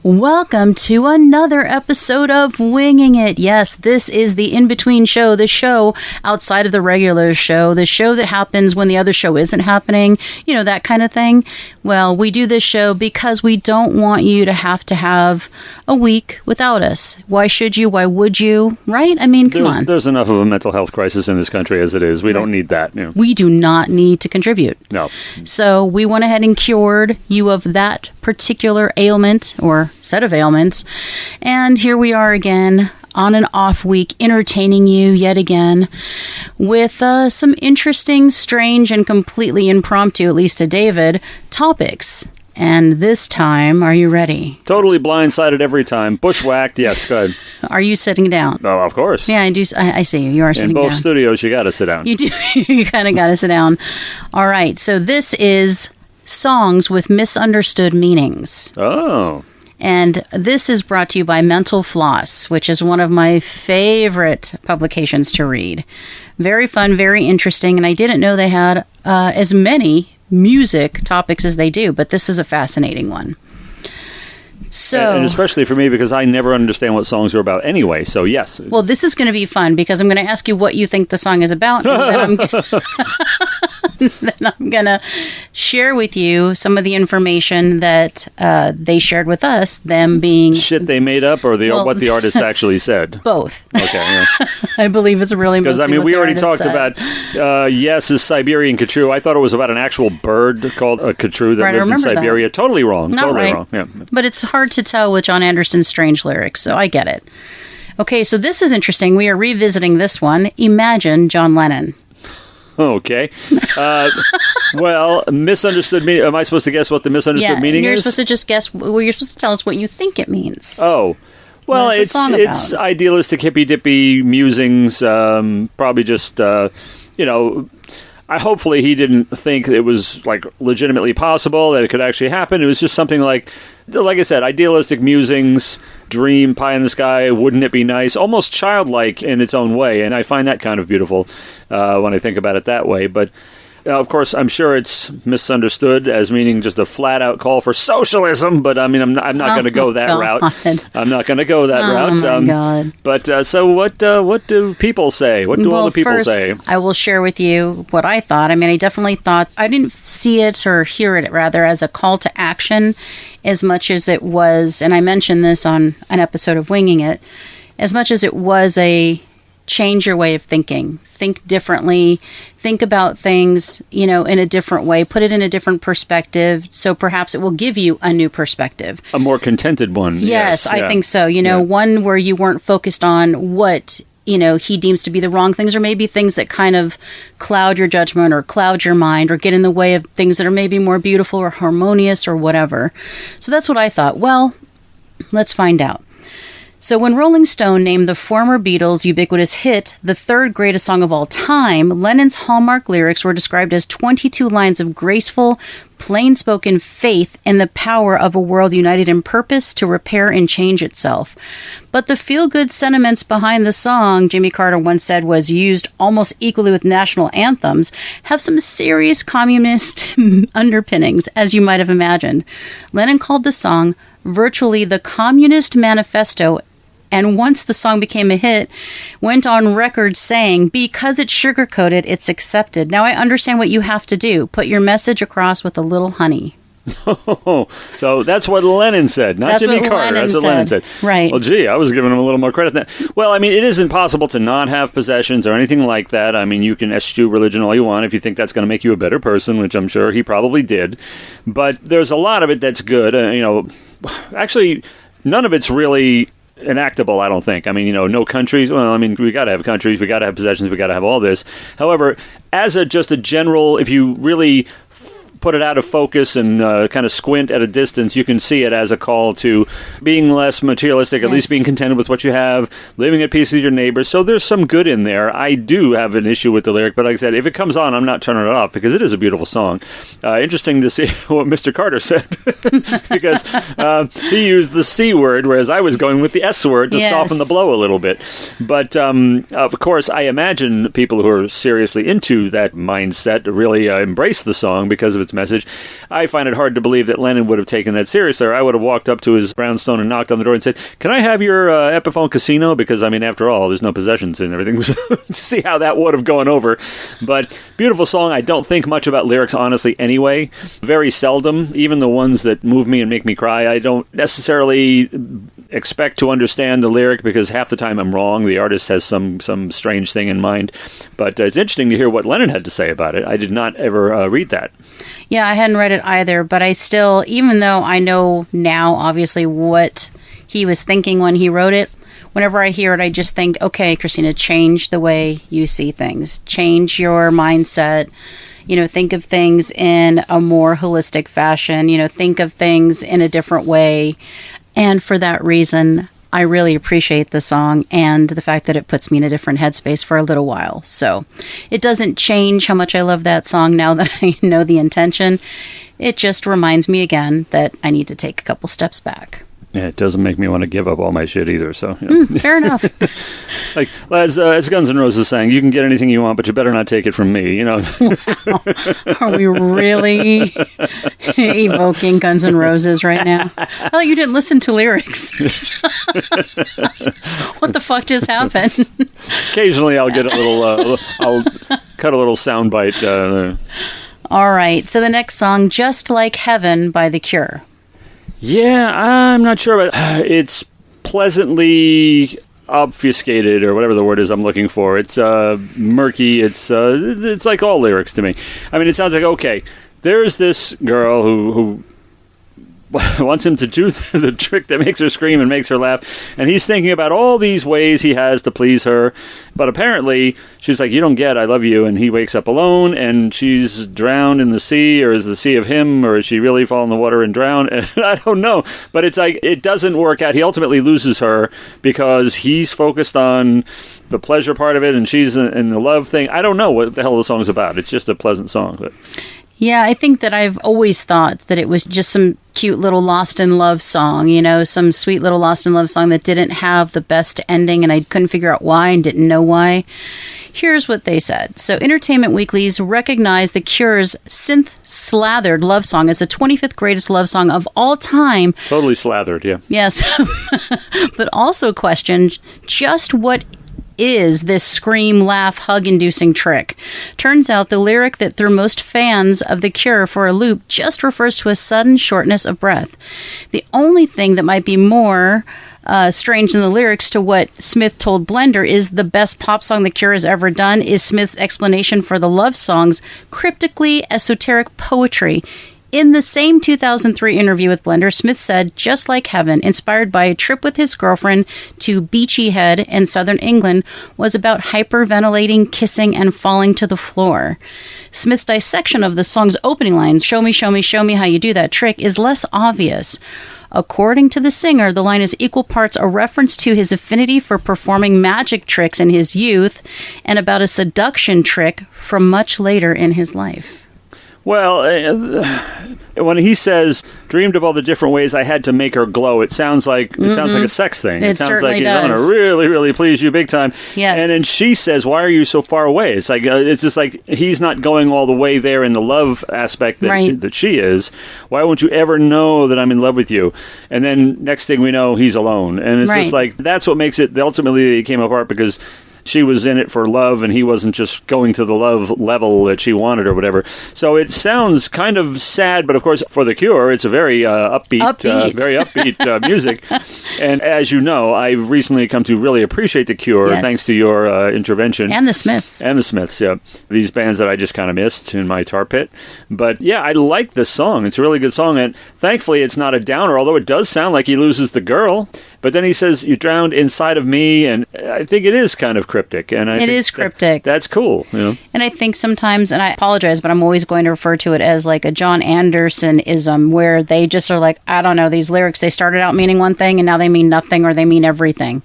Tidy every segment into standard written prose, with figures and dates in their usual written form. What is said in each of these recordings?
Welcome to another episode of Winging It. Yes, this is the in-between show, the show outside of the regular show, the show that happens when the other show isn't happening, you know, that kind of thing. Well, we do this show because we don't want you to have a week without us. Why should you? Why would you? Right? I mean, come on. There's enough of a mental health crisis in this country as it is. We don't need that. You know. We do not need to contribute. No. So we went ahead and cured you of that particular ailment or set of ailments. And here we are again on an off week, entertaining you yet again with some interesting, strange, and completely impromptu, at least to David, topics. And this time, are you ready? Totally blindsided every time. Bushwhacked. Yes, go ahead. Are you sitting down? Oh, of course. Yeah, I do. I see you. You are sitting down. In both studios, you got to sit down. You do. You kind of got to sit down. All right. So this is songs with misunderstood meanings. Oh. And this is brought to you by Mental Floss, which is one of my favorite publications to read. Very fun, very interesting, and I didn't know they had as many music topics as they do, but this is a fascinating one. So, and especially for me, because I never understand what songs are about anyway, so yes. Well, this is going to be fun, because I'm going to ask you what you think the song is about, and then I'm going to share with you some of the information that they shared with us, them being... Shit they made up, or what the artist actually said? Both. Okay, yeah. I believe it's really because, I mean, we already talked about, yes, is Siberian Khatru. I thought it was about an actual bird called a Khatru that lived in Siberia. That. Totally wrong. Not totally right. wrong. Yeah. But it's hard to tell with John Anderson's strange lyrics, so I get it. Okay, so this is interesting. We are revisiting this one. Imagine John Lennon. Okay. Well, misunderstood meaning. Am I supposed to guess what the misunderstood meaning you're is? Supposed to just guess. Well, you're supposed to tell us what you think it means. Oh. Well, it's idealistic, hippy-dippy musings. Probably just, hopefully he didn't think it was like legitimately possible that it could actually happen. It was just something like I said, idealistic musings, dream, pie in the sky, wouldn't it be nice? Almost childlike in its own way, and I find that kind of beautiful when I think about it that way. But of course, I'm sure it's misunderstood as meaning just a flat-out call for socialism. But I mean, I'm not going to go that route. I'm not going to go that route. Oh my God! But so, what do people say? What do all the people say? I will share with you what I thought. I mean, I definitely thought I didn't see it or hear it rather as a call to action, as much as it was. And I mentioned this on an episode of Winging It. As much as it was a change your way of thinking. Think differently. Think about things, in a different way. Put it in a different perspective. So perhaps it will give you a new perspective. A more contented one. Yes, I think so. One where you weren't focused on what, he deems to be the wrong things, or maybe things that kind of cloud your judgment or cloud your mind or get in the way of things that are maybe more beautiful or harmonious or whatever. So that's what I thought. Well, let's find out. So when Rolling Stone named the former Beatles' ubiquitous hit the third greatest song of all time, Lennon's hallmark lyrics were described as 22 lines of graceful, plain-spoken faith in the power of a world united in purpose to repair and change itself. But the feel-good sentiments behind the song, Jimmy Carter once said was used almost equally with national anthems, have some serious communist underpinnings, as you might have imagined. Lennon called the song virtually the Communist Manifesto, and once the song became a hit, went on record saying, because it's sugar-coated, it's accepted. Now I understand what you have to do. Put your message across with a little honey. So that's what Lennon said, not Jimmy Carter. That's what Lennon said. Right. Well, gee, I was giving him a little more credit than that. Well, I mean, it isn't possible to not have possessions or anything like that. I mean, you can eschew religion all you want if you think that's going to make you a better person, which I'm sure he probably did. But there's a lot of it that's good. Actually, none of it's really enactable, I don't think. I mean, no countries. Well, I mean, we got to have countries, we got to have possessions, we got to have all this. However, as just a general, if you really put it out of focus and kind of squint at a distance, you can see it as a call to being less materialistic, at least being contented with what you have, living at peace with your neighbors. So there's some good in there. I do have an issue with the lyric, but like I said, if it comes on, I'm not turning it off because it is a beautiful song. Interesting to see what Mr. Carter said because he used the C word, whereas I was going with the S word to soften the blow a little bit. But of course, I imagine people who are seriously into that mindset really embrace the song because of its its message. I find it hard to believe that Lennon would have taken that seriously. Or I would have walked up to his brownstone and knocked on the door and said, "Can I have your Epiphone Casino?" Because, I mean, after all, there's no possessions and everything. To see how that would have gone over. But beautiful song. I don't think much about lyrics, honestly, anyway. Very seldom. Even the ones that move me and make me cry, I don't necessarily expect to understand the lyric because half the time I'm wrong. The artist has some strange thing in mind. But it's interesting to hear what Lennon had to say about it. I did not ever read that. Yeah, I hadn't read it either, but I still, even though I know now, obviously, what he was thinking when he wrote it, whenever I hear it, I just think, okay, Christina, change the way you see things. Change your mindset. Think of things in a more holistic fashion. Think of things in a different way. And for that reason, I really appreciate the song and the fact that it puts me in a different headspace for a little while. So it doesn't change how much I love that song now that I know the intention. It just reminds me again that I need to take a couple steps back. Yeah, it doesn't make me want to give up all my shit either. So fair enough. Like as Guns N' Roses sang, you can get anything you want, but you better not take it from me. Wow. Are we really evoking Guns N' Roses right now? I thought you didn't listen to lyrics. What the fuck just happened? Occasionally, I'll get a little. I'll cut a little soundbite. All right. So the next song, "Just Like Heaven" by The Cure. Yeah, I'm not sure, but it's pleasantly obfuscated, or whatever the word is I'm looking for. It's murky. It's like all lyrics to me. I mean, it sounds like, okay, there's this girl who wants him to do the trick that makes her scream and makes her laugh, and he's thinking about all these ways he has to please her, but apparently she's like, "You don't get, I love you," and he wakes up alone, and she's drowned in the sea, or is the sea of him, or is she really fall in the water and drown? And I don't know, but it's like, it doesn't work out. He ultimately loses her because he's focused on the pleasure part of it, and she's in the love thing. I don't know what the hell the song's about. It's just a pleasant song, but... Yeah, I think that I've always thought that it was just some cute little Lost in Love song, some sweet little Lost in Love song that didn't have the best ending, and I couldn't figure out why and didn't know why. Here's what they said. So Entertainment Weekly's recognized The Cure's synth-slathered love song as the 25th greatest love song of all time. Totally slathered, yeah. Yes, but also questioned just what is this scream, laugh, hug-inducing trick. Turns out the lyric that threw most fans of The Cure for a loop just refers to a sudden shortness of breath. The only thing that might be more strange than the lyrics to what Smith told Blender is the best pop song The Cure has ever done is Smith's explanation for the love song's cryptically esoteric poetry. In the same 2003 interview with Blender, Smith said, "Just Like Heaven," inspired by a trip with his girlfriend to Beachy Head in southern England, was about hyperventilating, kissing, and falling to the floor. Smith's dissection of the song's opening lines, "Show me, show me, show me how you do that trick," is less obvious. According to the singer, the line is equal parts a reference to his affinity for performing magic tricks in his youth and about a seduction trick from much later in his life. Well, when he says, "Dreamed of all the different ways I had to make her glow," it sounds like a sex thing. It sounds like he's going to really, really please you big time. Yes. And then she says, "Why are you so far away?" It's like it's just like he's not going all the way there in the love aspect that she is. "Why won't you ever know that I'm in love with you?" And then next thing we know, he's alone. And it's just like, that's what makes it, ultimately it came apart, because she was in it for love, and he wasn't just going to the love level that she wanted or whatever. So it sounds kind of sad, but of course, for The Cure, it's a very upbeat. Very upbeat music. And as you know, I've recently come to really appreciate The Cure, thanks to your intervention. And the Smiths. And the Smiths, yeah. These bands that I just kind of missed in my tar pit. But yeah, I like this song. It's a really good song, and thankfully it's not a downer, although it does sound like he loses the girl. But then he says, "You drowned inside of me," and I think it is kind of cryptic. And it is cryptic. That's cool. And I think sometimes, and I apologize, but I'm always going to refer to it as like a John Anderson-ism, where they just are like, I don't know, these lyrics, they started out meaning one thing, and now they mean nothing, or they mean everything.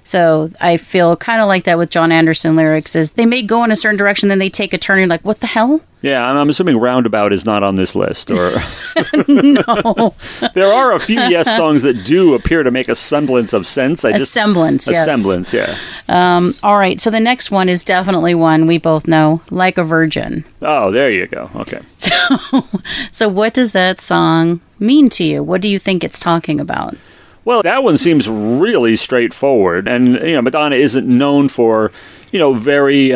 So I feel kind of like that with John Anderson lyrics, is they may go in a certain direction, then they take a turn, and you're like, what the hell? Yeah, I'm assuming Roundabout is not on this list. Or No. There are a few Yes songs that do appear to make a semblance of sense. A semblance, yes. A semblance, yeah. All right, so the next one is definitely one we both know, Like a Virgin. Oh, there you go. Okay. So what does that song mean to you? What do you think it's talking about? Well, that one seems really straightforward. And, Madonna isn't known for, very,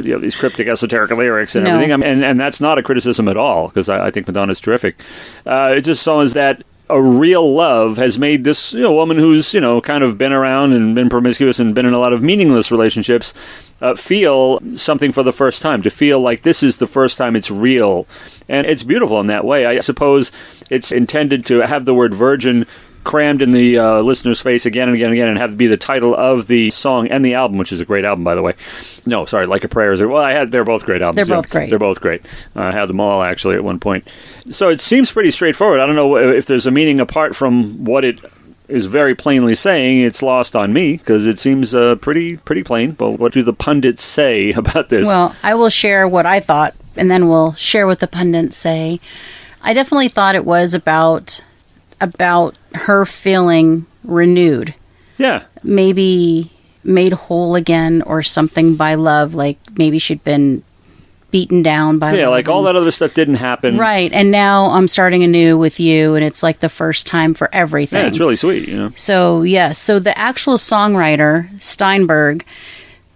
these cryptic, esoteric lyrics and everything. And that's not a criticism at all, because I think Madonna's terrific. It's just songs that a real love has made this woman who's, kind of been around and been promiscuous and been in a lot of meaningless relationships feel something for the first time, to feel like this is the first time it's real. And it's beautiful in that way. I suppose it's intended to have the word virgin crammed in the listener's face again and again and again, and have to be the title of the song and the album, which is a great album, by the way. No, sorry, Like a Prayer is. Well, they're both great albums. They're both great. They're both great. I had them all actually at one point. So it seems pretty straightforward. I don't know if there's a meaning apart from what it is very plainly saying. It's lost on me because it seems pretty plain. But what do the pundits say about this? Well, I will share what I thought, and then we'll share what the pundits say. I definitely thought it was about her feeling renewed. Yeah. Maybe made whole again or something by love, like maybe she'd been beaten down by love. Yeah, like all that other stuff didn't happen. Right, and now I'm starting anew with you, and it's like the first time for everything. Yeah, it's really sweet, So, yes, so the actual songwriter, Steinberg,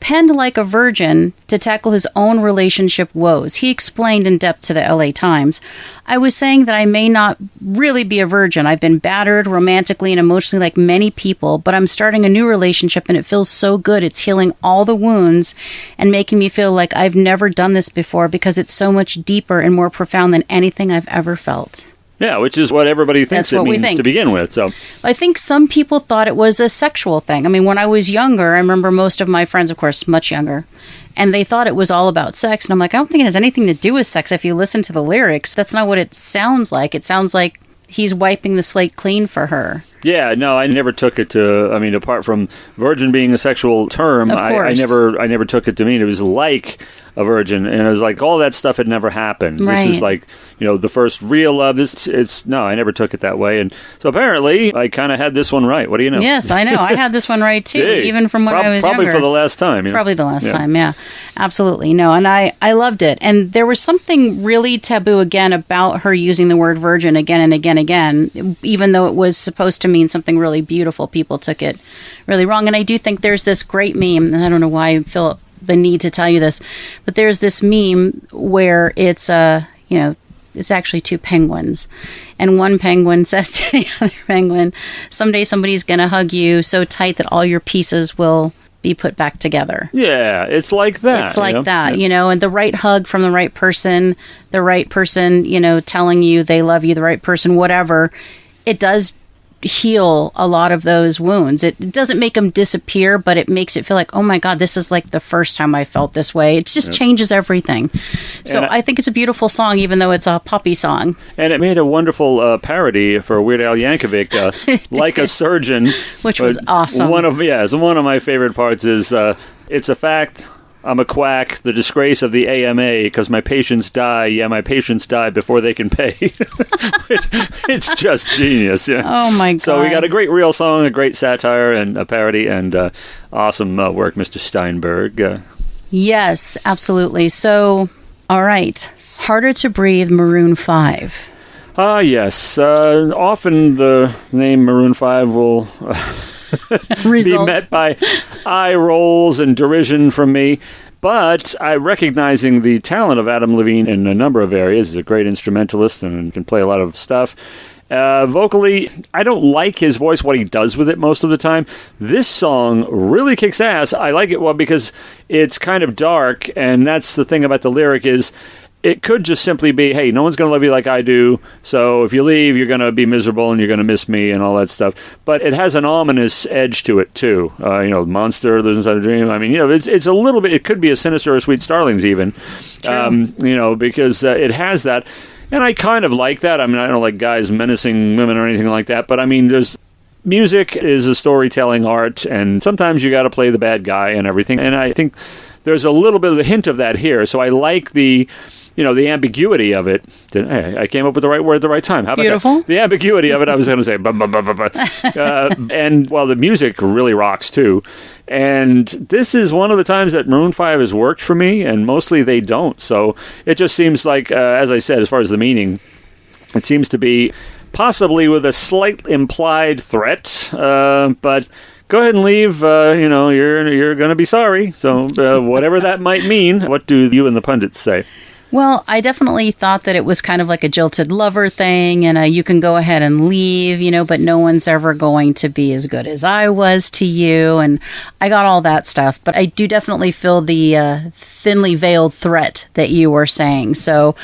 penned Like a Virgin to tackle his own relationship woes. He explained in depth to the LA Times, I was saying that I may not really be a virgin. I've been battered romantically and emotionally like many people, but I'm starting a new relationship and it feels so good. It's healing all the wounds and making me feel like I've never done this before because it's so much deeper and more profound than anything I've ever felt. Yeah, which is what everybody thinks it means to begin with. So I think some people thought it was a sexual thing. I mean, when I was younger, I remember most of my friends, of course, much younger, and they thought it was all about sex. And I'm like, I don't think it has anything to do with sex. If you listen to the lyrics, that's not what it sounds like. It sounds like he's wiping the slate clean for her. Yeah, no, I never took it to, apart from virgin being a sexual term, I never took it to mean it was like a virgin, and it was like all that stuff had never happened. Right. This is like, the first real love. I never took it that way, and so apparently I kind of had this one right. What do you know? Yes, I know. I had this one right too, even from when I was probably younger. for the last time. Probably the last time, yeah. Absolutely. No, and I loved it. And there was something really taboo again about her using the word virgin again and again, even though it was supposed to mean something really beautiful. People took it really wrong. And I do think there's this great meme, and I don't know why I feel the need to tell you this, but there's this meme where it's it's actually two penguins, and one penguin says to the other penguin, someday somebody's gonna hug you so tight that all your pieces will be put back together. Yeah, it's like that. It's like that, and the right hug from the right person, telling you they love you, the right person, whatever, it does heal a lot of those wounds. It doesn't make them disappear, but it makes it feel like, oh my God, this is like the first time I felt this way. It just changes everything. So I think it's a beautiful song, even though it's a poppy song. And it made a wonderful parody for Weird Al Yankovic, Like a Surgeon. Which was awesome. One of my favorite parts is, it's a fact, I'm a quack, the disgrace of the AMA, because my patients die. Yeah, my patients die before they can pay. It's just genius. Yeah. Oh, my God. So we got a great real song, a great satire, and a parody, and awesome work, Mr. Steinberg. Yes, absolutely. So, all right. Harder to Breathe, Maroon 5. Yes. Often the name Maroon 5 will... be met by eye rolls and derision from me. But recognizing the talent of Adam Levine in a number of areas, he's a great instrumentalist and can play a lot of stuff. Vocally, I don't like his voice, what he does with it most of the time. This song really kicks ass. I like it because it's kind of dark, and that's the thing about the lyric is it could just simply be, hey, no one's going to love you like I do, so if you leave, you're going to be miserable and you're going to miss me and all that stuff. But it has an ominous edge to it, too. Monster, Lives Inside a Dream. I mean, it's a little bit, it could be a Sinister or Sweet Starlings even, because it has that. And I kind of like that. I mean, I don't like guys menacing women or anything like that, but I mean, music is a storytelling art, and sometimes you got to play the bad guy and everything. And I think there's a little bit of the hint of that here. So I like the the ambiguity of it. I came up with the right word at the right time. How about Beautiful. that? The ambiguity of it, I was going to say, and well, the music really rocks too. And this is one of the times that Maroon 5 has worked for me, and mostly they don't. So it just seems like, as I said, as far as the meaning, it seems to be possibly with a slight implied threat, but go ahead and leave. You're going to be sorry. So whatever that might mean, what do you and the pundits say? Well, I definitely thought that it was kind of like a jilted lover thing, and you can go ahead and leave, but no one's ever going to be as good as I was to you, and I got all that stuff. But I do definitely feel the thinly veiled threat that you were saying. So,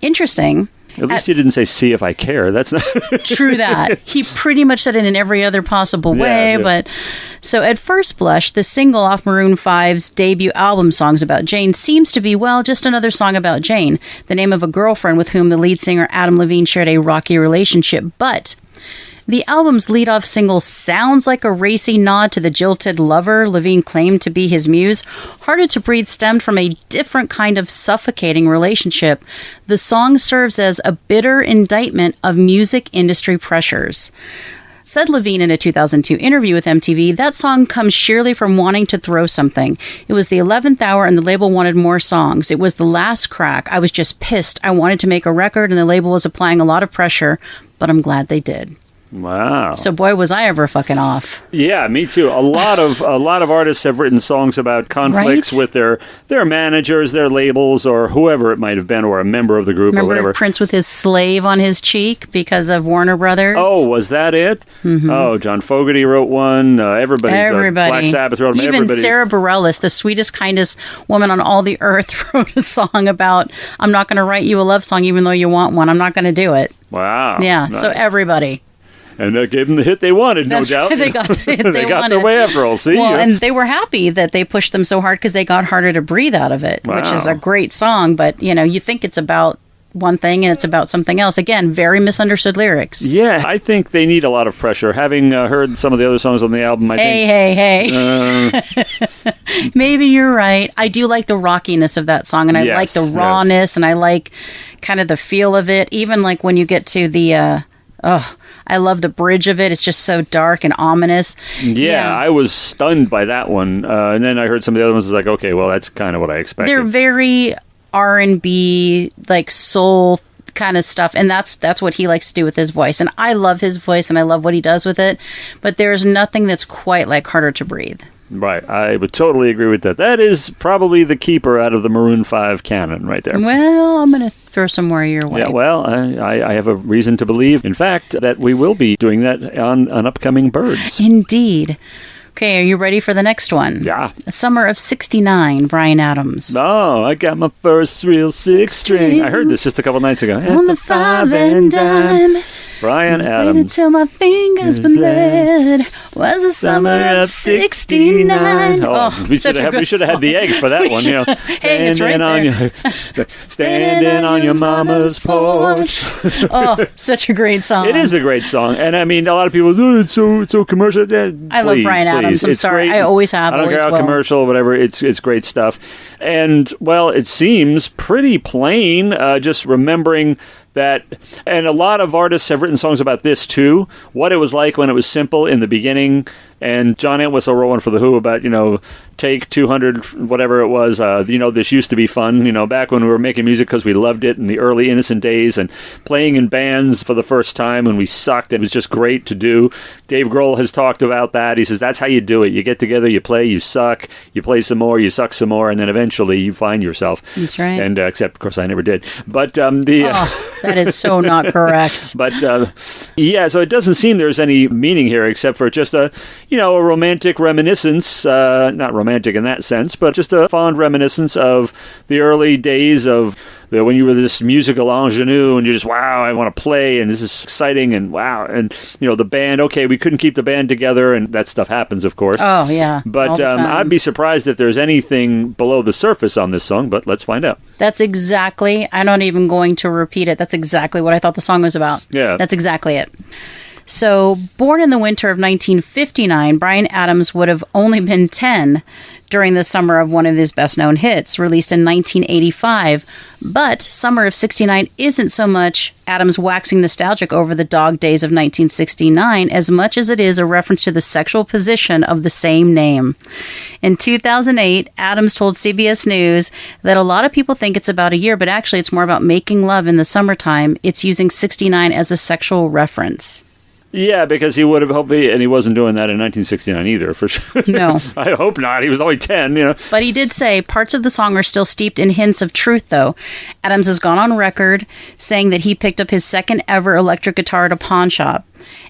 interesting. At least you didn't say, see if I care. That's not true that. He pretty much said it in every other possible way. Yeah. But so at first blush, the single off Maroon 5's debut album, Songs About Jane, seems to be, well, just another song about Jane, the name of a girlfriend with whom the lead singer Adam Levine shared a rocky relationship. But the album's lead-off single sounds like a racy nod to the jilted lover Levine claimed to be his muse. Harder to Breathe stemmed from a different kind of suffocating relationship. The song serves as a bitter indictment of music industry pressures. Said Levine in a 2002 interview with MTV, that song comes sheerly from wanting to throw something. It was the 11th hour and the label wanted more songs. It was the last crack. I was just pissed. I wanted to make a record and the label was applying a lot of pressure, but I'm glad they did. Wow. So boy, was I ever fucking off. Yeah, me too. A lot of artists have written songs about conflicts with their managers, their labels, or whoever it might have been, or a member of the group or whatever. Prince with his slave on his cheek because of Warner Brothers? Oh, was that it? Mm-hmm. Oh, John Fogerty wrote one. Everybody. Black Sabbath wrote them. Even Sarah Bareilles, the sweetest, kindest woman on all the earth, wrote a song about, I'm not going to write you a love song even though you want one. I'm not going to do it. Wow. Yeah, nice. So everybody. And that gave them the hit they wanted, no doubt. They got the hit they got wanted. their way after all. See? Well, and they were happy that they pushed them so hard because they got Harder to Breathe out of it, which is a great song. But, you think it's about one thing and it's about something else. Again, very misunderstood lyrics. Yeah, I think they need a lot of pressure. Having heard some of the other songs on the album, I think... Maybe you're right. I do like the rockiness of that song, and I like the rawness, and I like kind of the feel of it. Even like when you get to the... I love the bridge of it. It's just so dark and ominous. Yeah, I was stunned by that one. And then I heard some of the other ones. I was like, okay, well, that's kind of what I expected. They're very R&B, like soul kind of stuff. And that's what he likes to do with his voice. And I love his voice and I love what he does with it. But there's nothing that's quite like Harder to Breathe. Right. I would totally agree with that. That is probably the keeper out of the Maroon 5 canon right there. Well, I'm going to throw some more your way. Yeah, well, I have a reason to believe, in fact, that we will be doing that on upcoming Birds. Indeed. Okay, are you ready for the next one? Yeah. Summer of '69, Bryan Adams. Oh, I got my first real six string. I heard this just a couple nights ago. On the 5 and dime. Bryan Adams. Waited till my fingers bled. Was the summer of '69. Oh, we should have had the egg for that one. Hey, it's right there. Standing on your mama's porch. Oh, such a great song. It is a great song, and I mean, a lot of people. Oh, it's so commercial. I love Bryan Adams. I'm sorry, great. I always have. I don't care how commercial, whatever. It's great stuff, and well, it seems pretty plain. Just remembering that, and a lot of artists have written songs about this too, what it was like when it was simple in the beginning. And John Entwistle wrote one for The Who about, take 200, whatever it was, this used to be fun, back when we were making music because we loved it in the early innocent days and playing in bands for the first time when we sucked. It was just great to do. Dave Grohl has talked about that. He says, that's how you do it. You get together, you play, you suck, you play some more, you suck some more, and then eventually you find yourself. That's right. And except, of course, I never did. But that is so not correct. But so it doesn't seem there's any meaning here except for just a romantic reminiscence, not romantic in that sense, but just a fond reminiscence of the early days of when you were this musical ingenue and you just, wow, I want to play and this is exciting and wow. And, the band, okay, we couldn't keep the band together and that stuff happens, of course. Oh, yeah. But I'd be surprised if there's anything below the surface on this song, but let's find out. That's exactly, I'm not even going to repeat it. That's exactly what I thought the song was about. Yeah. That's exactly it. So, born in the winter of 1959, Bryan Adams would have only been 10 during the summer of one of his best-known hits, released in 1985. But Summer of 69 isn't so much Adams waxing nostalgic over the dog days of 1969 as much as it is a reference to the sexual position of the same name. In 2008, Adams told CBS News that a lot of people think it's about a year, but actually it's more about making love in the summertime. It's using 69 as a sexual reference. Yeah, because he would have hoped, and he wasn't doing that in 1969 either, for sure. No. I hope not. He was only 10, you know. But he did say parts of the song are still steeped in hints of truth, though. Adams has gone on record saying that he picked up his second ever electric guitar at a pawn shop,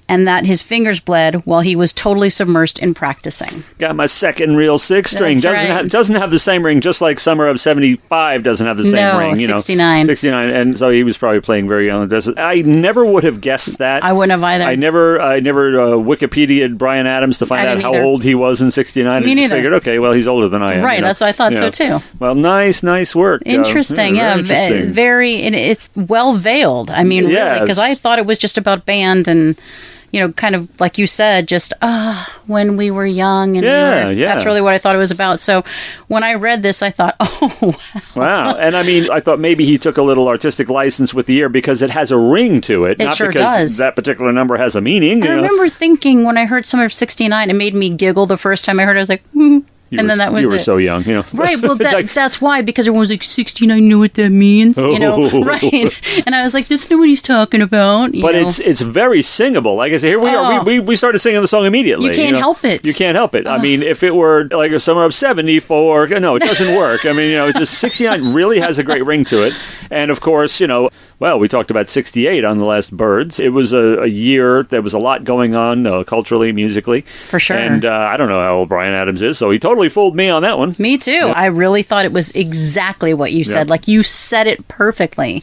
and that his fingers bled while he was totally submersed in practicing. Got my second real six string. Doesn't have the same ring, just like Summer of 75 doesn't have the same ring. You 69. 69. And so he was probably playing very young. I never would have guessed that. I wouldn't have either. I never Wikipedia'd Bryan Adams to find out how old he was in 69. Me I neither. Just figured, okay, well, he's older than I am. Right, that's what I thought so too. Well, nice work. Interesting, Interesting. Very, and it's well veiled. I mean, really, because I thought it was just about band and, kind of like you said, just when we were young. And that's really what I thought it was about. So when I read this, I thought, oh, wow. And I mean, I thought maybe he took a little artistic license with the year because it has a ring to it. It sure because does. That particular number has a meaning. I remember thinking when I heard Summer of 69, it made me giggle the first time I heard it. I was like, then that was it. You were so young, Right, well, that's why, because everyone was like, 69, know what that means, right? And I was like, that's not what he's talking about. But it's very singable. Like I said, here we are. We started singing the song immediately. You can't help it. You can't help it. I mean, if it were like a Summer of 74, no, it doesn't work. I mean, it's just 69 really has a great ring to it. And of course, we talked about 68 on the last Birds. It was a year, there was a lot going on culturally, musically. For sure. And I don't know how old Bryan Adams is, so he totally fooled me on that one. Me too. Yep. I really thought it was exactly what you said. Yep. Like, you said it perfectly.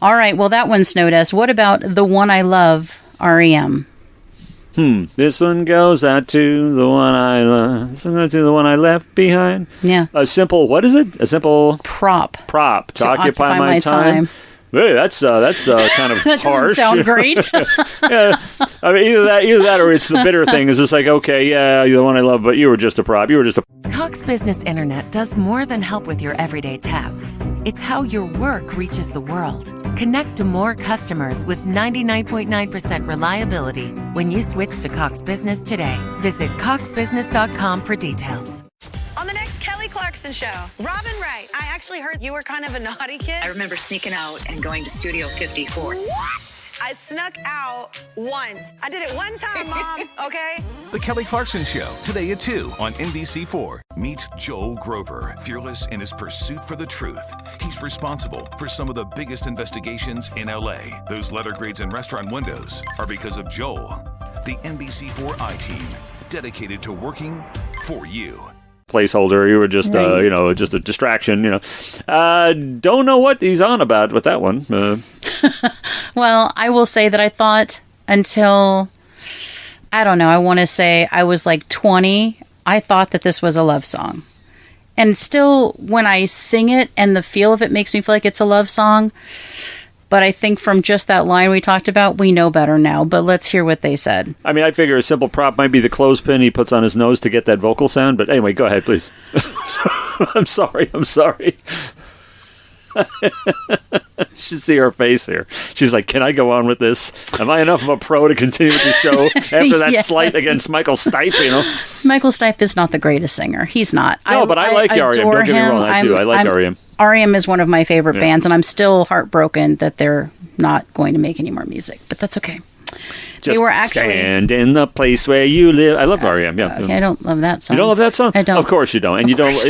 All right, well, that one snowed us. What about The One I Love, REM? This one goes out to the one I love. This one goes to the one I left behind. Yeah. A simple, what is it? A simple... Prop to occupy my time. Hey, that's kind of that harsh. Doesn't sound great. Yeah, I mean, either that, or it's the bitter thing. It's just like, okay, yeah, you're the one I love, but you were just a prop. You were just a. Cox Business Internet does more than help with your everyday tasks. It's how your work reaches the world. Connect to more customers with 99.9% reliability when you switch to Cox Business today. Visit coxbusiness.com for details. On the next Kelly Clarkson show, Robin Wright. I actually heard you were kind of a naughty kid. I remember sneaking out and going to Studio 54. What? I snuck out once. I did it one time, Mom, okay? The Kelly Clarkson Show, today at 2 on NBC4. Meet Joel Grover, fearless in his pursuit for the truth. He's responsible for some of the biggest investigations in L.A. Those letter grades in restaurant windows are because of Joel, the NBC4 I-Team, dedicated to working for you. Placeholder. You were just, just a distraction. Don't know what he's on about with that one. Well, I will say that I thought until, I don't know, I want to say I was like 20, I thought that this was a love song. And still, when I sing it and the feel of it makes me feel like it's a love song. But I think from just that line we talked about, we know better now. But let's hear what they said. I mean, I figure a simple prop might be the clothespin he puts on his nose to get that vocal sound. But anyway, go ahead, please. I'm sorry. You should see her face here. She's like, can I go on with this? Am I enough of a pro to continue with the show after that slight against Michael Stipe, Michael Stipe is not the greatest singer. He's not. No, but I like REM. Don't get me wrong. I like REM. REM is one of my favorite bands, and I'm still heartbroken that they're not going to make any more music. But that's okay. Just they were actually stand in the place where you live. I love REM. Yeah, okay, I don't love that song. You don't love that song? I don't. Of course you don't, and you don't.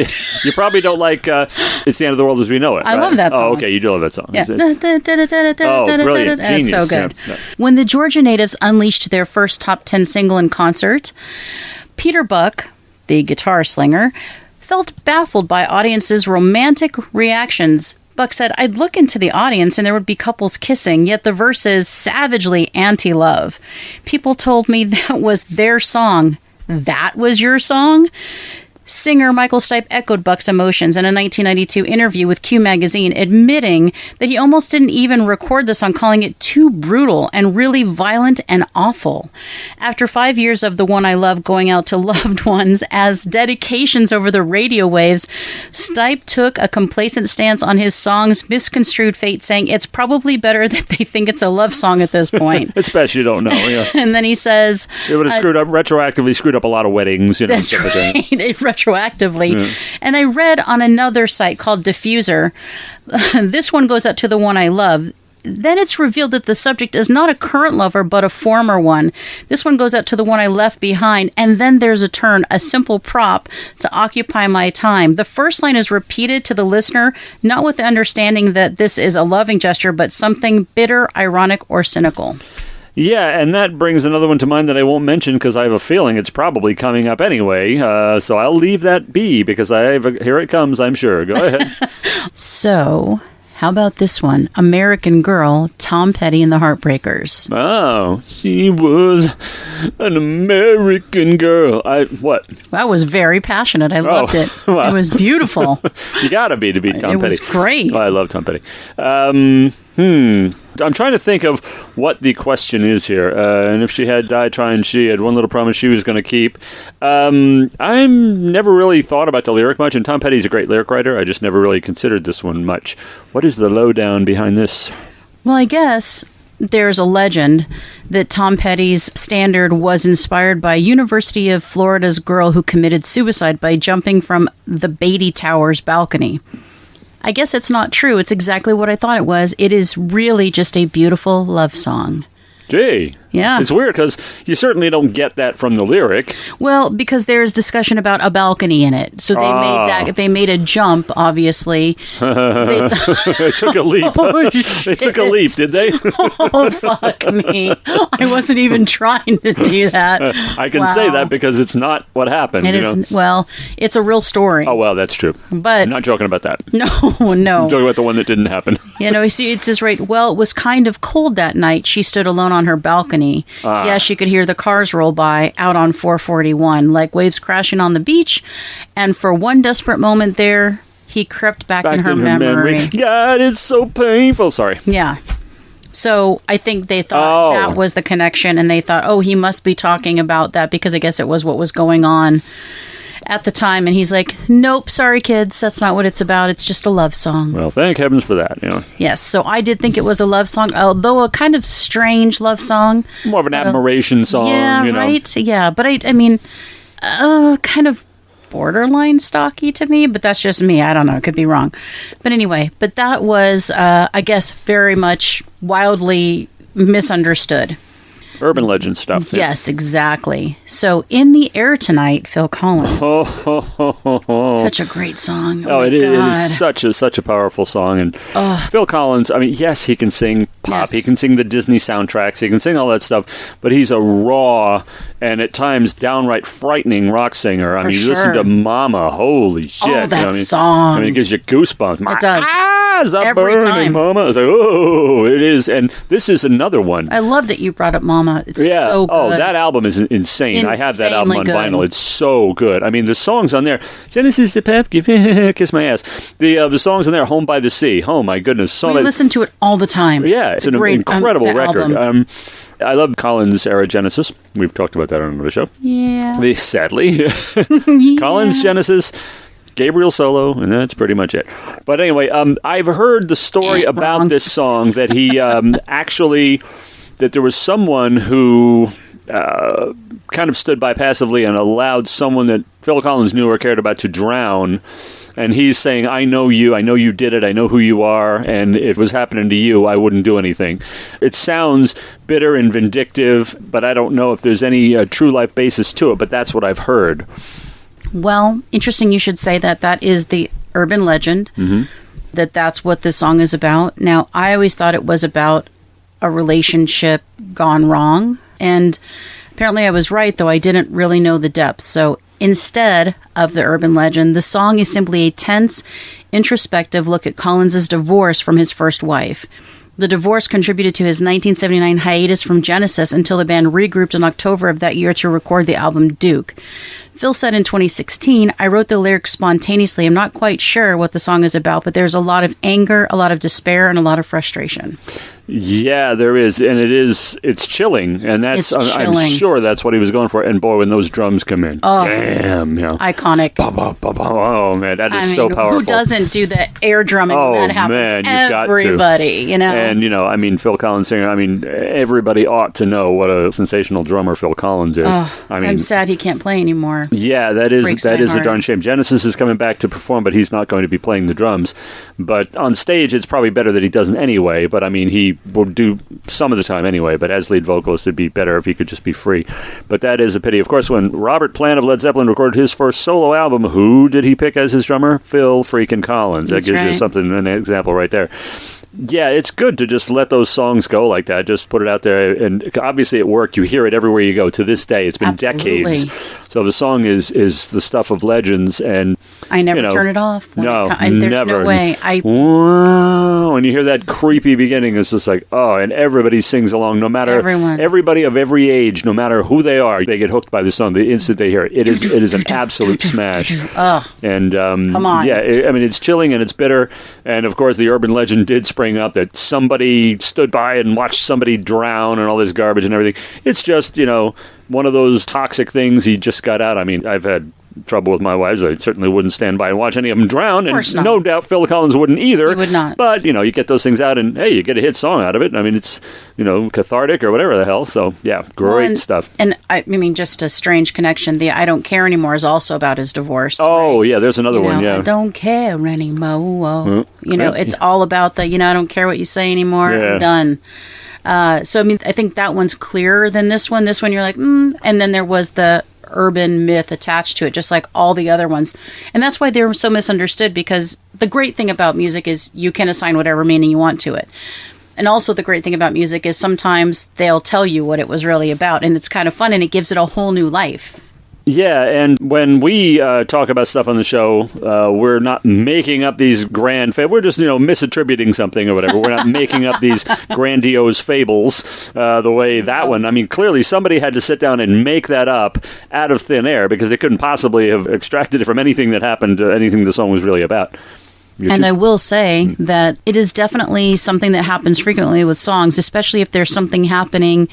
You probably don't like "It's the End of the World as We Know It." I love that song. Oh, okay, you do love that song. Yeah. Brilliant, genius. It's so good. Yeah. When the Georgia Natives unleashed their first top 10 single in concert, Peter Buck, the guitar slinger, felt baffled by audiences' romantic reactions. Buck said, I'd look into the audience and there would be couples kissing, yet the verse is savagely anti-love. People told me that was their song. That was your song? Singer Michael Stipe echoed Buck's emotions in a 1992 interview with Q Magazine, admitting that he almost didn't even record the song, calling it too brutal and really violent and awful. After 5 years of The One I Love going out to loved ones as dedications over the radio waves, Stipe took a complacent stance on his song's misconstrued fate, saying it's probably better that they think it's a love song at this point. It's best you don't know. Yeah. And then he says... It would have retroactively screwed up a lot of weddings. That's right. Retroactively. Yeah. And I read on another site called Diffuser, this one goes out to The One I Love. Then it's revealed that the subject is not a current lover, but a former one. This one goes out to The One I Left Behind. And then there's a turn, a simple prop to occupy my time. The first line is repeated to the listener, not with the understanding that this is a loving gesture, but something bitter, ironic, or cynical. Yeah, and that brings another one to mind that I won't mention because I have a feeling it's probably coming up anyway. So I'll leave that be because here it comes, I'm sure. Go ahead. So... how about this one? American Girl, Tom Petty and the Heartbreakers. Oh, she was an American girl. What? That was very passionate. I loved it. Well, it was beautiful. You gotta be to beat Tom Petty. It was great. Oh, I love Tom Petty. I'm trying to think of what the question is here. And if she had died trying, she had one little promise she was going to keep. I'm never really thought about the lyric much, and Tom Petty's a great lyric writer. I just never really considered this one much. What is the lowdown behind this? Well, I guess there's a legend that Tom Petty's standard was inspired by University of Florida's girl who committed suicide by jumping from the Beatty Tower's balcony. I guess it's not true. It's exactly what I thought it was. It is really just a beautiful love song. Gee. Yeah. It's weird because you certainly don't get that from the lyric. Well, because there's discussion about a balcony in it. So they made a jump, obviously. They took a leap. Oh, they took a leap, did they? Oh, fuck me. I wasn't even trying to do that. I can say that because it's not what happened. Well, it's a real story. Oh, well, that's true. But I'm not joking about that. No. I'm talking about the one that didn't happen. See, it says right, well, it was kind of cold that night. She stood alone on her balcony. Yeah, she could hear the cars roll by out on 441, like waves crashing on the beach. And for one desperate moment there, he crept back in her memory. God, it's so painful. Sorry. Yeah. So I think they thought that was the connection, and they thought, he must be talking about that because I guess it was what was going on at the time. And he's like, nope, sorry, kids. That's not what it's about. It's just a love song. Well, thank heavens for that. Yes. So I did think it was a love song, although a kind of strange love song. More of an admiration song. Yeah, right. Yeah. But I mean, kind of borderline stocky to me, but that's just me. I don't know. It could be wrong. But anyway, that was, I guess, very much wildly misunderstood. Urban legend stuff. Yeah. Yes, exactly. So, In the Air Tonight, Phil Collins. Such a great song. It is such a powerful song. And Phil Collins, I mean, yes, he can sing pop. Yes. He can sing the Disney soundtracks. He can sing all that stuff. But he's a raw and at times downright frightening rock singer. I mean, you listen to Mama. Holy shit. Oh, that song. I mean, it gives you goosebumps. It does. Is that every burning, time. Mama? It's like, it is. And this is another one. I love that you brought up Mama. It's so good. Oh, that album is insane. I have that album on vinyl. It's so good. I mean, the songs on there, Genesis the Pep, kiss my ass. The songs on there, Home by the Sea. Oh, my goodness. We listen to it all the time. Yeah, it's an incredible record. I love Collins' era Genesis. We've talked about that on another show. Yeah. Sadly. Collins, Genesis, Gabriel solo, and that's pretty much it. But anyway, I've heard the story about this song that he actually, that there was someone who kind of stood by passively and allowed someone that Phil Collins knew or cared about to drown. And he's saying, I know you did it, I know who you are, and if it was happening to you, I wouldn't do anything. It sounds bitter and vindictive, but I don't know if there's any true life basis to it, but that's what I've heard. Well, interesting you should say that. That is the urban legend, that's what this song is about. Now, I always thought it was about a relationship gone wrong, and apparently I was right, though I didn't really know the depths. So instead of the urban legend, the song is simply a tense, introspective look at Collins' divorce from his first wife. The divorce contributed to his 1979 hiatus from Genesis until the band regrouped in October of that year to record the album Duke. Phil said in 2016, "I wrote the lyrics spontaneously. I'm not quite sure what the song is about, but there's a lot of anger, a lot of despair, and a lot of frustration." Yeah, there is, and it's chilling, and that's I'm sure that's what he was going for. And boy, when those drums come in, damn, iconic. Oh man, that is so powerful. Who doesn't do the air drumming when that happens? Man, you've everybody, got to. And Phil Collins singer. Everybody ought to know what a sensational drummer Phil Collins is. I'm sad he can't play anymore. Yeah, that is a darn shame. Genesis is coming back to perform, but he's not going to be playing the drums. But on stage, it's probably better that he doesn't anyway. But he will do some of the time anyway, but as lead vocalist it'd be better if he could just be free. But that is a pity. Of course, when Robert Plant of Led Zeppelin recorded his first solo album, who did he pick as his drummer? Phil freaking Collins. That gives you something, an example right there. Yeah, it's good to just let those songs go like that. Just put it out there. And obviously it worked. You hear it everywhere you go to this day. It's been decades. So the song is the stuff of legends. And I never turn it off. There's never. No way. When you hear that creepy beginning, it's just like, and everybody sings along. No matter everybody of every age, no matter who they are, they get hooked by the song the instant they hear it. It is an absolute smash. And come on. Yeah, it's chilling and it's bitter. And of course, the urban legend did spring up that somebody stood by and watched somebody drown and all this garbage and everything. It's just, one of those toxic things he just got out. I've had trouble with my wives. I certainly wouldn't stand by and watch any of them drown, and no doubt Phil Collins wouldn't either. He would not. But, you get those things out and, hey, you get a hit song out of it. It's, cathartic or whatever the hell. So, yeah, great stuff. And, just a strange connection. The I Don't Care Anymore is also about his divorce. Oh, right? Yeah, there's another one, yeah. I don't care anymore. It's all about the, I don't care what you say anymore. Yeah. I'm done. I think that one's clearer than this one. This one, you're like, And then there was the urban myth attached to it, just like all the other ones. And that's why they're so misunderstood, because the great thing about music is you can assign whatever meaning you want to it. And also the great thing about music is sometimes they'll tell you what it was really about, and it's kind of fun, and it gives it a whole new life. Yeah, and when we talk about stuff on the show, we're not making up these grand we're just, misattributing something or whatever. We're not making up these grandiose fables the way that one. Clearly somebody had to sit down and make that up out of thin air, because they couldn't possibly have extracted it from anything that happened, anything the song was really about. I will say that it is definitely something that happens frequently with songs, especially if there's something happening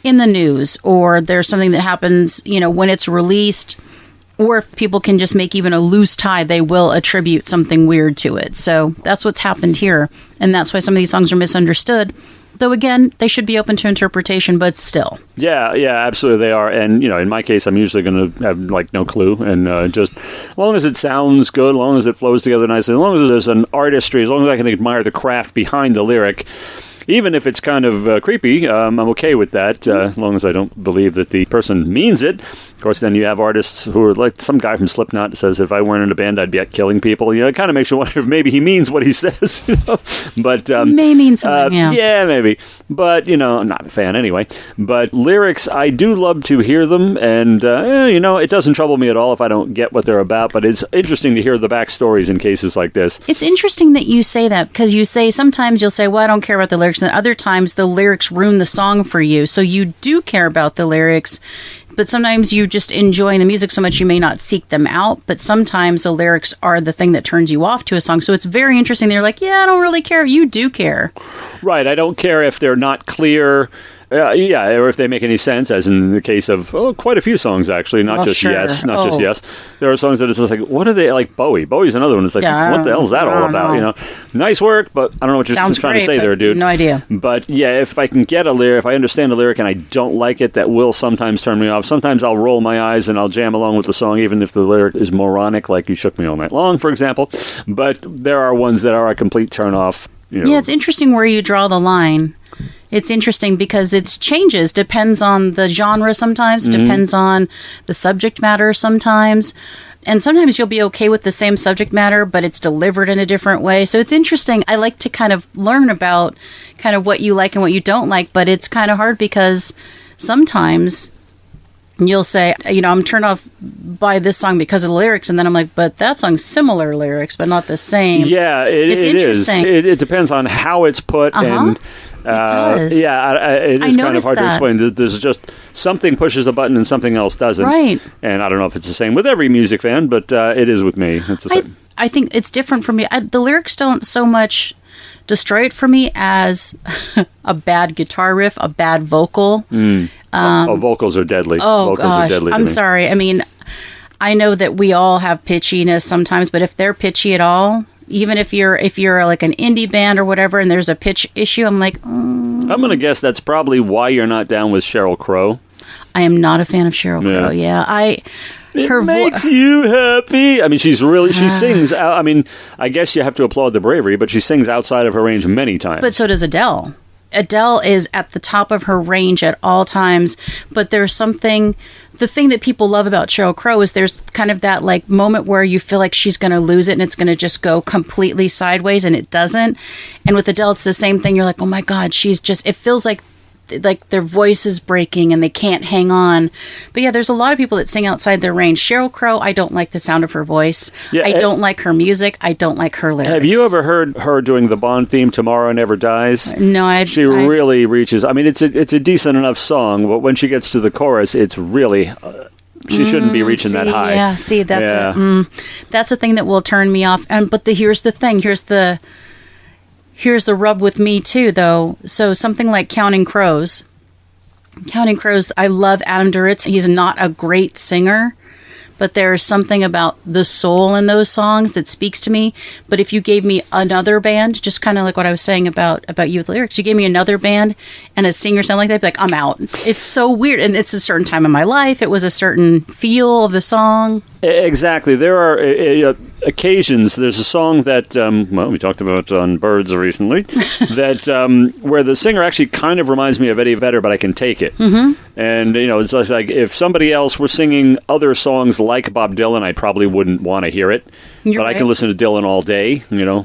in the news, or there's something that happens, when it's released, or if people can just make even a loose tie, they will attribute something weird to it. So that's what's happened here. And that's why some of these songs are misunderstood. Though, again, they should be open to interpretation, but still. Yeah, absolutely they are. And, in my case, I'm usually going to have, no clue. And just as long as it sounds good, as long as it flows together nicely, as long as there's an artistry, as long as I can admire the craft behind the lyric, even if it's kind of creepy, I'm okay with that, as long as I don't believe that the person means it. Of course, then you have artists who are like some guy from Slipknot says, if I weren't in a band, I'd be out killing people. It kind of makes you wonder if maybe he means what he says. But may mean something, yeah. Yeah, maybe. But, I'm not a fan anyway. But lyrics, I do love to hear them. And, it doesn't trouble me at all if I don't get what they're about. But it's interesting to hear the backstories in cases like this. It's interesting that you say that, because sometimes you'll say, well, I don't care about the lyrics. And other times the lyrics ruin the song for you. So you do care about the lyrics, but sometimes you just enjoying the music so much you may not seek them out. But sometimes the lyrics are the thing that turns you off to a song. So it's very interesting. They're like, yeah, I don't really care. You do care. Right. I don't care if they're not clear. Or if they make any sense, as in the case of quite a few songs, actually, not just Yes. There are songs that it's just like, what are they, like Bowie? Bowie's another one. It's like, what the hell is that all about? Nice work, but I don't know what you're trying to say there, dude. No idea. But yeah, if I can get a lyric, if I understand a lyric and I don't like it, that will sometimes turn me off. Sometimes I'll roll my eyes and I'll jam along with the song, even if the lyric is moronic, like You Shook Me All Night Long, for example. But there are ones that are a complete turn off. Yeah, it's interesting where you draw the line. It's interesting because it changes, depends on the genre sometimes, depends on the subject matter sometimes. And sometimes you'll be okay with the same subject matter, but it's delivered in a different way. So it's interesting. I like to kind of learn about kind of what you like and what you don't like, but it's kind of hard because sometimes you'll say, I'm turned off by this song because of the lyrics, and then I'm like, but that song's similar lyrics, but not the same. Yeah, it's interesting. It depends on how it's put, and it does. yeah, it is kind of hard to explain. There's just something pushes a button and something else doesn't. Right. And I don't know if it's the same with every music fan, but it is with me. It's the same. I think it's different for me. The lyrics don't so much destroy it for me as a bad guitar riff, a bad vocal. Vocals are deadly. Oh, vocals gosh. are deadly to I'm me. sorry. I mean, I know that we all have pitchiness sometimes, but if they're pitchy at all, even if you're like an indie band or whatever, and there's a pitch issue, I'm like, I'm going to guess that's probably why you're not down with Sheryl Crow. I am not a fan of Sheryl Crow. Yeah, It makes you happy. I mean, she sings. I mean, I guess you have to applaud the bravery, but she sings outside of her range many times. But so does Adele. Adele is at the top of her range at all times, but there's something, the thing that people love about Sheryl Crow is there's kind of that like moment where you feel like she's going to lose it and it's going to just go completely sideways, and it doesn't. And with Adele, it's the same thing. You're like, oh my God, it feels like their voice is breaking and they can't hang on. But yeah, there's a lot of people that sing outside their range. Sheryl Crow, I don't like the sound of her voice. Yeah, I don't like her music. I don't like her lyrics. Have you ever heard her doing the Bond theme, Tomorrow Never Dies? No, She really reaches. I mean, it's a decent enough song, but when she gets to the chorus, it's really... she shouldn't be reaching that high. Yeah, see, that's a thing that will turn me off. But here's the thing. Here's the rub with me, too, though. So something like Counting Crows, I love Adam Duritz. He's not a great singer, but there's something about the soul in those songs that speaks to me. But if you gave me another band, just kind of like what I was saying about you with lyrics, you gave me another band and a singer sound like that, I'd be like, I'm out. It's so weird. And it's a certain time in my life. It was a certain feel of the song. Exactly. There are occasions. There's a song that, we talked about on Birds recently, that where the singer actually kind of reminds me of Eddie Vedder, but I can take it. Mm-hmm. And, it's like if somebody else were singing other songs like Bob Dylan, I probably wouldn't want to hear it. But right. I can listen to Dylan all day,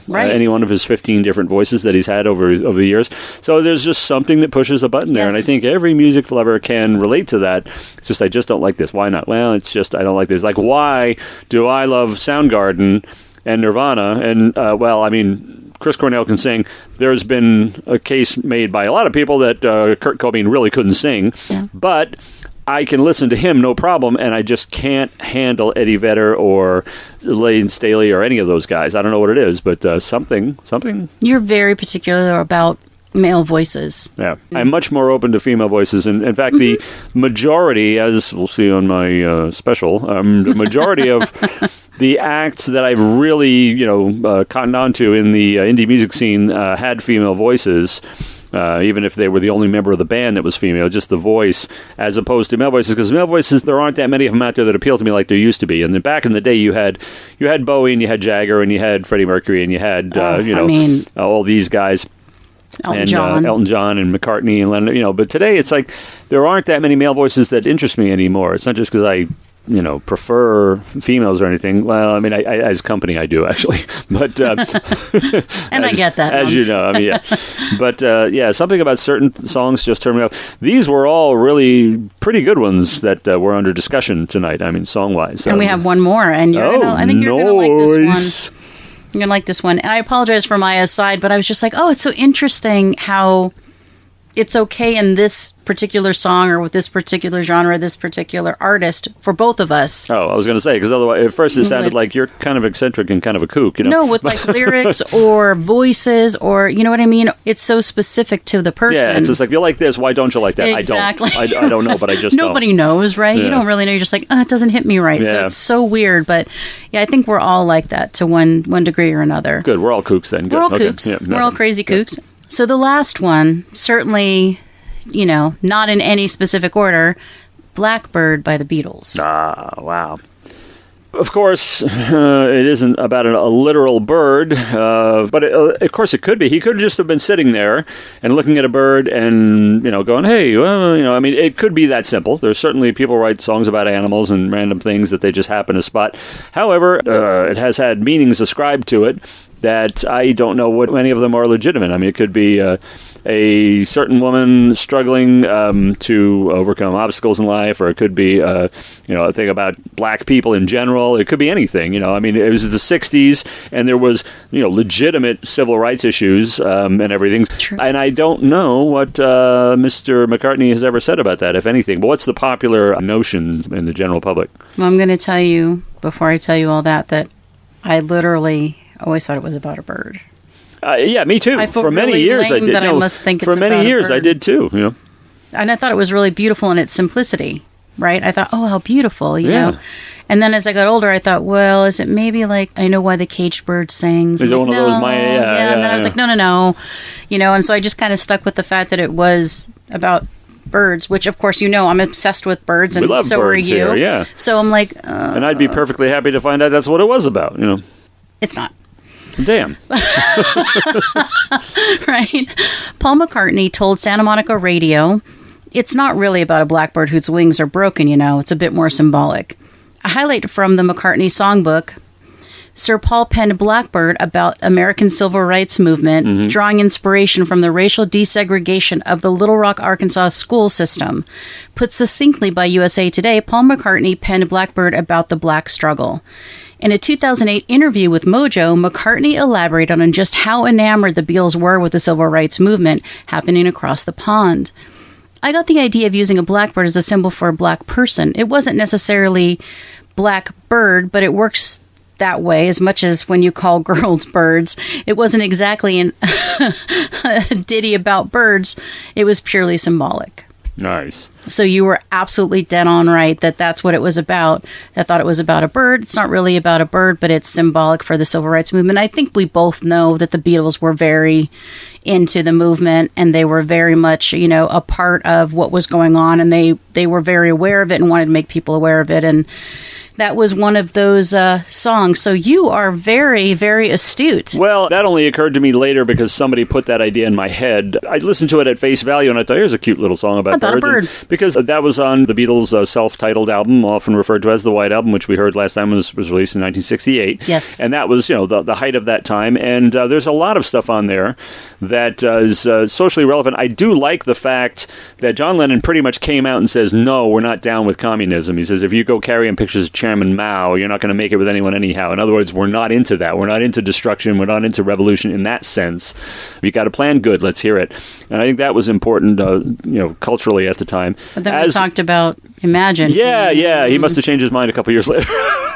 right. Any one of his 15 different voices that he's had over the years. So there's just something that pushes a button there. And I think every music lover can relate to that. It's just, I just don't like this. Why not? Well, it's just, I don't like this. Like, why do I love Soundgarden and Nirvana? And, Chris Cornell can sing. There's been a case made by a lot of people that Kurt Cobain really couldn't sing. Yeah. But I can listen to him, no problem, and I just can't handle Eddie Vedder or Lane Staley or any of those guys. I don't know what it is, but something. You're very particular about male voices. Yeah. I'm much more open to female voices. And in fact, the majority, as we'll see on my special, the majority of the acts that I've really, cottoned on to in the indie music scene had female voices. Even if they were the only member of the band that was female, just the voice, as opposed to male voices. Because male voices, there aren't that many of them out there that appeal to me like there used to be. And then back in the day, you had Bowie, and you had Jagger, and you had Freddie Mercury, and you had all these guys. Elton John and McCartney and Lennon. But today it's like there aren't that many male voices that interest me anymore. It's not just because I prefer females or anything. Well, I as company, I do actually, but and I get that, as you know. Yeah, but something about certain songs just turned me off. These were all really pretty good ones that were under discussion tonight. Song wise, and we have one more, and I think you're gonna like this one. You're gonna like this one, and I apologize for my aside, but I was just like, oh, it's so interesting how it's okay in this particular song or with this particular genre, this particular artist, for both of us. Oh, I was going to say, because otherwise, at first it sounded like you're kind of eccentric and kind of a kook, No, with like lyrics or voices or, you know what I mean? It's so specific to the person. Yeah, it's just like, if you like this, why don't you like that? Exactly. I don't know, but I just Nobody knows, right? Yeah. You don't really know. You're just like, it doesn't hit me right. Yeah. So it's so weird. But yeah, I think we're all like that to one degree or another. Good. We're all kooks then. Good. We're all kooks. Yeah, we're all crazy kooks. So the last one, certainly, not in any specific order, Blackbird by the Beatles. Ah, wow. Of course, it isn't about a literal bird, but of course it could be. He could just have been sitting there and looking at a bird and, going, hey, well, it could be that simple. There's certainly people write songs about animals and random things that they just happen to spot. However, it has had meanings ascribed to it. that I don't know what any of them are legitimate. I mean, it could be a certain woman struggling to overcome obstacles in life, or it could be a thing about black people in general. It could be anything. I mean, it was the 60s, and there was legitimate civil rights issues and everything. True. And I don't know what Mr. McCartney has ever said about that, if anything. But what's the popular notion in the general public? Well, I'm going to tell you, before I tell you all that I literally always thought it was about a bird. Yeah, me too. I feel for many really years, I lame did. that I must think it's for many about a years, I bird. did too. And I thought it was really beautiful in its simplicity, right? I thought, oh, how beautiful, you know. And then as I got older, I thought, well, is it maybe like I Know Why the Caged Bird Sings? Is it one of those? And then I was like, no. And so I just kind of stuck with the fact that it was about birds, which of course I'm obsessed with birds, and we love so birds are you. Here, yeah. So I'm like, and I'd be perfectly happy to find out that's what it was about. It's not. Damn. Right? Paul McCartney told Santa Monica Radio, it's not really about a blackbird whose wings are broken, it's a bit more symbolic. A highlight from the McCartney songbook, Sir Paul penned Blackbird about American civil rights movement, drawing inspiration from the racial desegregation of the Little Rock, Arkansas school system. Put succinctly by USA Today, Paul McCartney penned Blackbird about the black struggle. In a 2008 interview with Mojo, McCartney elaborated on just how enamored the Beatles were with the civil rights movement happening across the pond. I got the idea of using a blackbird as a symbol for a black person. It wasn't necessarily black bird, but it works that way as much as when you call girls birds. It wasn't exactly a ditty about birds. It was purely symbolic. Nice. So you were absolutely dead on right that's what it was about. I thought it was about a bird. It's not really about a bird, but it's symbolic for the civil rights movement. I think we both know that the Beatles were very into the movement, and they were very much, a part of what was going on, and they were very aware of it and wanted to make people aware of it. And that was one of those songs. So you are very, very astute. Well, that only occurred to me later because somebody put that idea in my head. I listened to it at face value, and I thought, here's a cute little song about birds. A bird. Because that was on the Beatles' self-titled album, often referred to as the White Album, which we heard last time was released in 1968. Yes. And that was, the height of that time. And there's a lot of stuff on there that is socially relevant. I do like the fact that John Lennon pretty much came out and says, no, we're not down with communism. He says, if you go carrying pictures of Chairman Mao, you're not going to make it with anyone anyhow. In other words, we're not into that. We're not into destruction. We're not into revolution in that sense. If you got a plan, good, let's hear it. And I think that was important, culturally at the time. But then we talked about Imagine. Yeah. He must have changed his mind a couple years later.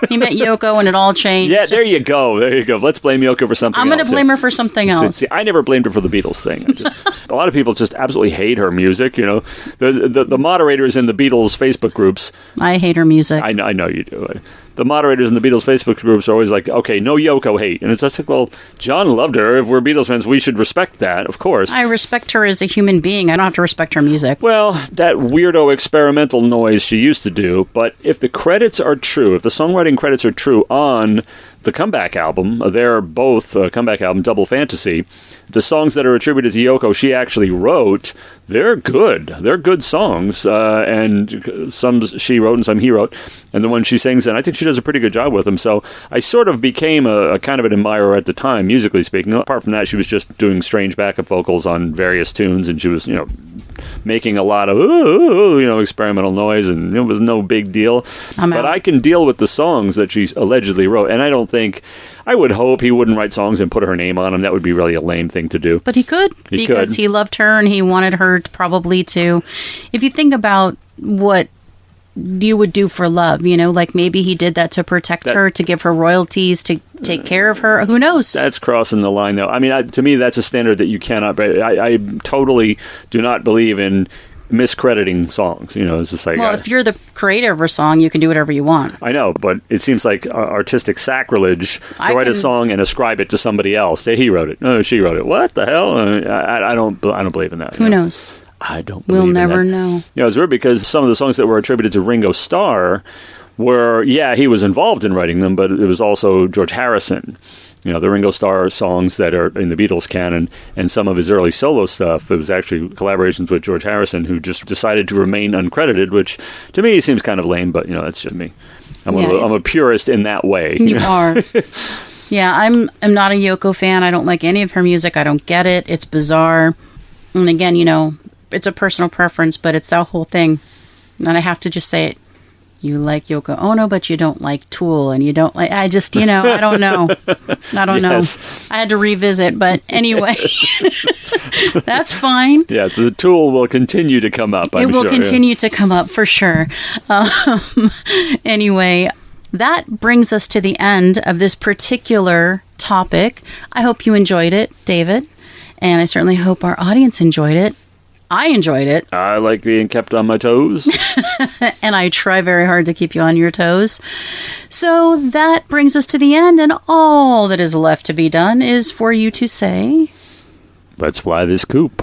He met Yoko and it all changed. Yeah, there you go. Let's blame Yoko for something else. I'm going to blame her for something else. See, I never blamed her for the Beatles thing. A lot of people just absolutely hate her music, The moderators in the Beatles Facebook groups. I hate her music. I know you do. The moderators in the Beatles Facebook groups are always like, okay, no Yoko hate. And it's just like, well, John loved her. If we're Beatles fans, we should respect that, of course. I respect her as a human being. I don't have to respect her music. Well, that weirdo experimental noise she used to do. But if the credits are true, if the songwriting credits are true on the comeback album, they're both comeback album, Double Fantasy. The songs that are attributed to Yoko, she actually wrote. They're good. They're good songs, and some she wrote and some he wrote. And the one she sings, and I think she does a pretty good job with them. So I sort of became a kind of an admirer at the time, musically speaking. Apart from that, she was just doing strange backup vocals on various tunes, and she was, making a lot of experimental noise, and it was no big deal. But I can deal with the songs that she allegedly wrote, and I would hope he wouldn't write songs and put her name on them. That would be really a lame thing to do. But he could, because he loved her and he wanted her probably to. If you think about what you would do for love, like maybe he did that to protect her, to give her royalties, to take care of her. Who knows? That's crossing the line, though. I mean, to me, that's a standard that you cannot break. I totally do not believe in miscrediting songs. It's just like, well, if you're the creator of a song, you can do whatever you want. I know, but it seems like artistic sacrilege to write a song and ascribe it to somebody else. Say he wrote it. No, she wrote it. What the hell? I don't believe in that. Who knows? I don't believe We'll in never that. know. It's weird because some of the songs that were attributed to Ringo Starr were, he was involved in writing them, but it was also George Harrison. The Ringo Starr songs that are in the Beatles canon, and some of his early solo stuff, it was actually collaborations with George Harrison, who just decided to remain uncredited, which to me seems kind of lame, but that's just me. I'm a purist in that way. You are. Yeah, I'm not a Yoko fan. I don't like any of her music. I don't get it. It's bizarre. And again, it's a personal preference, but it's that whole thing. And I have to just say it. You like Yoko Ono, but you don't like Tool, and you don't like... I just, I don't know. I don't know. I had to revisit, but anyway. That's fine. Yeah, so the Tool will continue to come up, I'm sure. It will continue to come up, for sure. Anyway, that brings us to the end of this particular topic. I hope you enjoyed it, David, and I certainly hope our audience enjoyed it. I enjoyed it. I like being kept on my toes. And I try very hard to keep you on your toes. So that brings us to the end, and all that is left to be done is for you to say... Let's fly this coop.